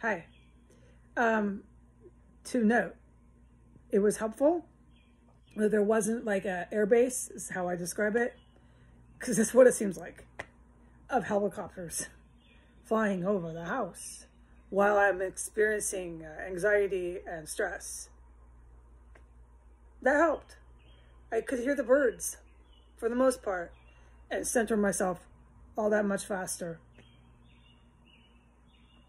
Hi. To note, it was helpful that there wasn't like a airbase, is how I describe it, because that's what it seems like, of helicopters flying over the house while I'm experiencing anxiety and stress. That helped. I could hear the birds for the most part and center myself all that much faster.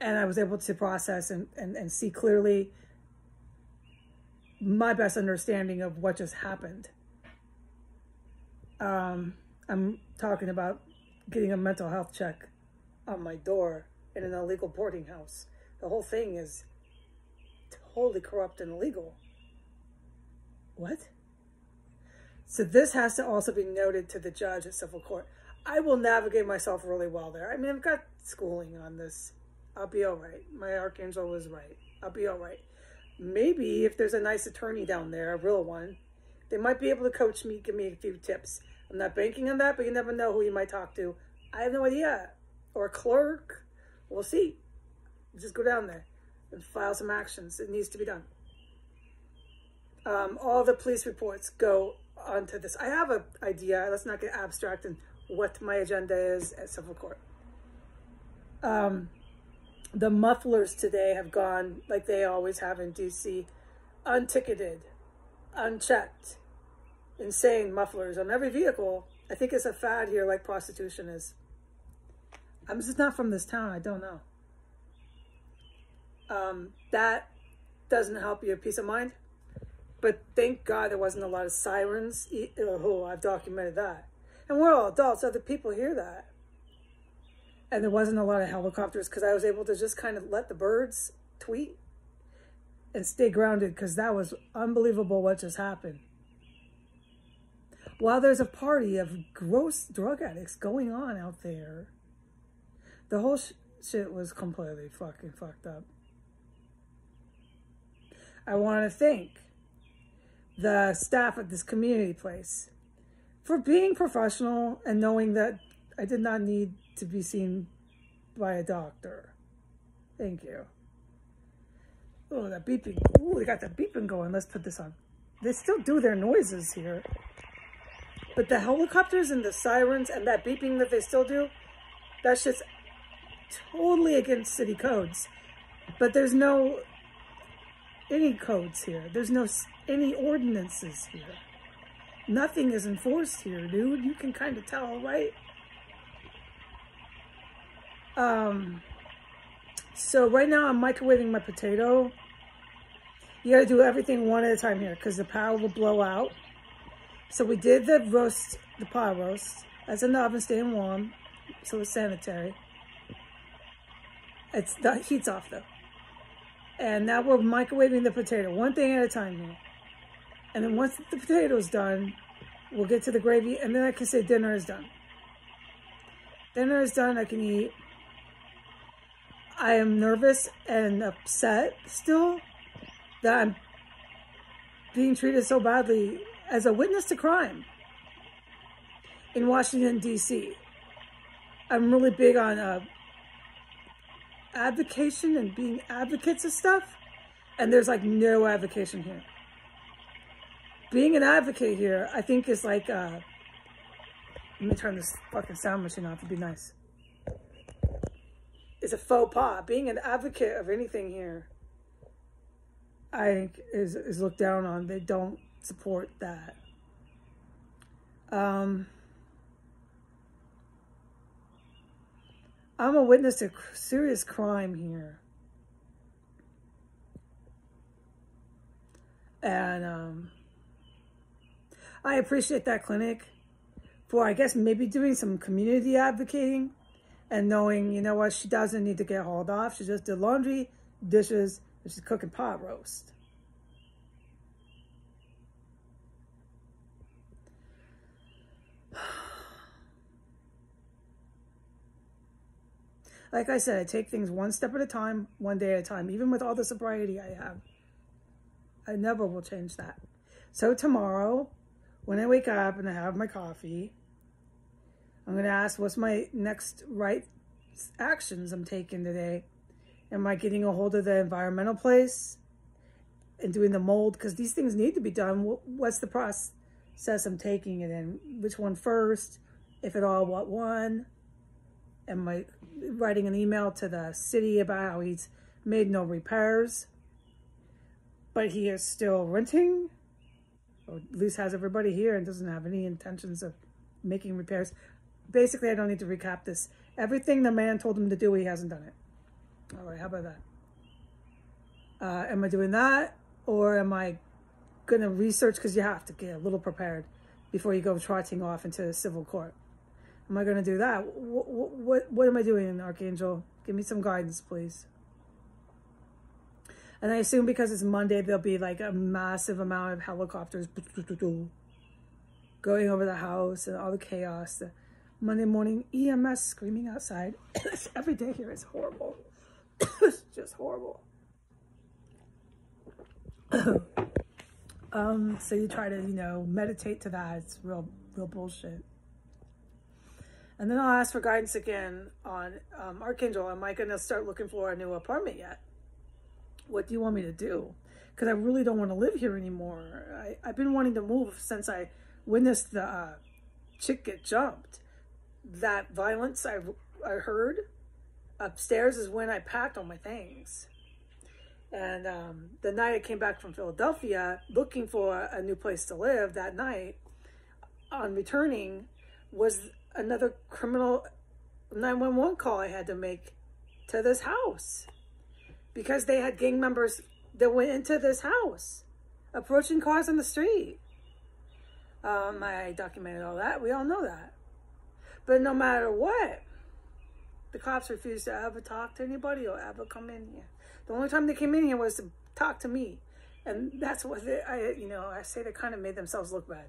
And I was able to process and see clearly my best understanding of what just happened. I'm talking about getting a mental health check on my door in an illegal boarding house. The whole thing is totally corrupt and illegal. What? So this has to also be noted to the judge at civil court. I will navigate myself really well there. I mean, I've got schooling on this. I'll be all right. My archangel was right. I'll be all right. Maybe if there's a nice attorney down there, a real one, they might be able to coach me, give me a few tips. I'm not banking on that, but you never know who you might talk to. I have no idea. Or a clerk. We'll see. Just go down there and file some actions. It needs to be done. All the police reports go onto this. I have an idea. Let's not get abstract in what my agenda is at civil court. The mufflers today have gone, like they always have in DC, unticketed, unchecked, insane mufflers on every vehicle. I think it's a fad here like prostitution is. I'm just not from this town. I don't know. That doesn't help your peace of mind. But thank God there wasn't a lot of sirens. Oh, I've documented that. And we're all adults. Other people hear that. And there wasn't a lot of helicopters because I was able to just kind of let the birds tweet and stay grounded because that was unbelievable what just happened. While there's a party of gross drug addicts going on out there, the whole shit was completely fucking fucked up. I want to thank the staff at this community place for being professional and knowing that I did not need to be seen by a doctor. Thank you. Oh, that beeping. Oh, we got that beeping going. Let's put this on. They still do their noises here. But the helicopters and the sirens and that beeping that they still do, that's just totally against city codes. But there's no any codes here. There's no any ordinances here. Nothing is enforced here, dude. You can kind of tell, right? So right now I'm microwaving my potato. You gotta do everything one at a time here because the power will blow out. So we did the roast, the pot roast. That's in the oven staying warm, so it's sanitary. The heat's off though. And now we're microwaving the potato, one thing at a time here. And then once the potato's done, we'll get to the gravy, and then I can say dinner is done. Dinner is done, I can eat. I am nervous and upset still that I'm being treated so badly as a witness to crime in Washington, D.C. I'm really big on advocation and being advocates of stuff, and there's like no advocation here. Being an advocate here, I think is like, let me turn this fucking sound machine off, it'd be nice. It's a faux pas. Being an advocate of anything here, I think is looked down on. They don't support that. I'm a witness to serious crime here. And I appreciate that clinic for, I guess, maybe doing some community advocating and knowing, you know what, she doesn't need to get hauled off. She just did laundry, dishes, and she's cooking pot roast. Like I said, I take things one step at a time, one day at a time. Even with all the sobriety I have, I never will change that. So tomorrow, when I wake up and I have my coffee, I'm going to ask what's my next right actions I'm taking today. Am I getting a hold of the environmental place and doing the mold? Because these things need to be done. What's the process I'm taking it in? Which one first? If at all, what one? Am I writing an email to the city about how he's made no repairs, but he is still renting? Or at least has everybody here and doesn't have any intentions of making repairs. Basically, I don't need to recap this. Everything the man told him to do, he hasn't done it. All right, how about that? Am I doing that? Or am I going to research? Because you have to get a little prepared before you go trotting off into civil court. Am I going to do that? What am I doing, Archangel? Give me some guidance, please. And I assume because it's Monday, there'll be like a massive amount of helicopters going over the house and all the chaos. The Monday morning EMS screaming outside. Every day here is horrible. It's just horrible. So you try to, you know, meditate to that. It's real bullshit. And then I'll ask for guidance again on Archangel. Am I going to start looking for a new apartment yet? What do you want me to do? Because I really don't want to live here anymore. I've been wanting to move since I witnessed the chick get jumped. That violence I heard upstairs is when I packed all my things. And the night I came back from Philadelphia looking for a new place to live, that night, on returning, was another criminal 911 call I had to make to this house. Because they had gang members that went into this house, approaching cars on the street. I documented all that. We all know that. But no matter what, the cops refused to ever talk to anybody or ever come in here. The only time they came in here was to talk to me. And that's what I say they kind of made themselves look bad.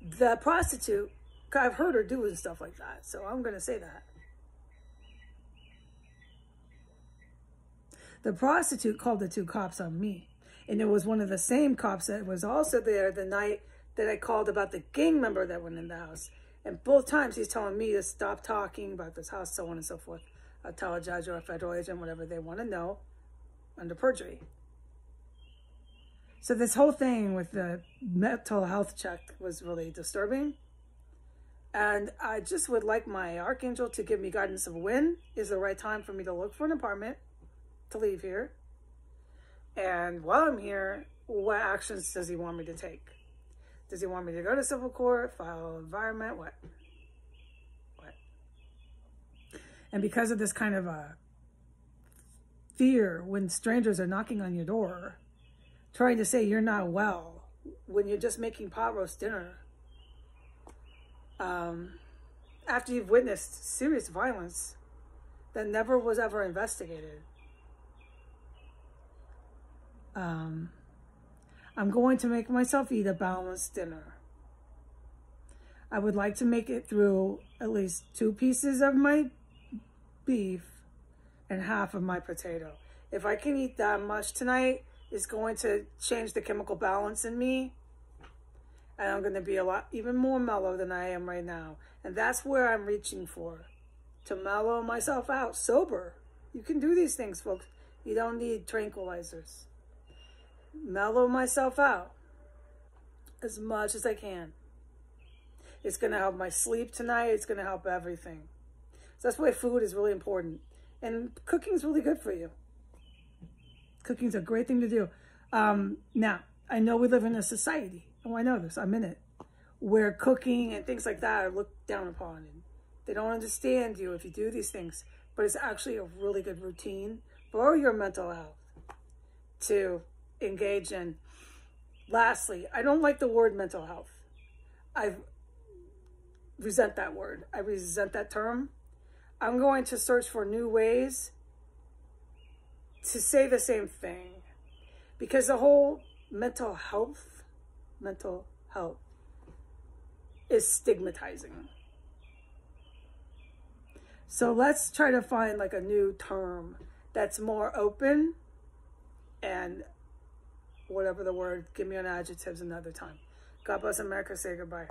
The prostitute, I've heard her doing stuff like that. So I'm going to say that. The prostitute called the two cops on me. And it was one of the same cops that was also there the night that I called about the gang member that went in the house. And both times he's telling me to stop talking about this house, so on and so forth. I'll tell a judge or a federal agent, whatever they want to know, under perjury. So this whole thing with the mental health check was really disturbing. And I just would like my Archangel to give me guidance of when is the right time for me to look for an apartment to leave here. And while I'm here, what actions does he want me to take? Does he want me to go to civil court, file environment, what? And because of this kind of fear when strangers are knocking on your door, trying to say you're not well when you're just making pot roast dinner, after you've witnessed serious violence that never was ever investigated, I'm going to make myself eat a balanced dinner. I would like to make it through at least 2 pieces of my beef and half of my potato. If I can eat that much tonight, it's going to change the chemical balance in me. And I'm going to be a lot even more mellow than I am right now. And that's where I'm reaching for, to mellow myself out sober. You can do these things, folks. You don't need tranquilizers. Mellow myself out as much as I can. It's going to help my sleep tonight. It's going to help everything. So that's why food is really important. And cooking is really good for you. Cooking is a great thing to do. Now, I know we live in a society. Oh, I know this. I'm in it. Where cooking and things like that are looked down upon. And they don't understand you if you do these things. But it's actually a really good routine for your mental health to engage in. Lastly, I don't like the word mental health. I resent that word. I resent that term. I'm going to search for new ways to say the same thing, because the whole mental health is stigmatizing. So let's try to find like a new term that's more open, and whatever the word, give me an adjectives another time. God bless America. Say goodbye.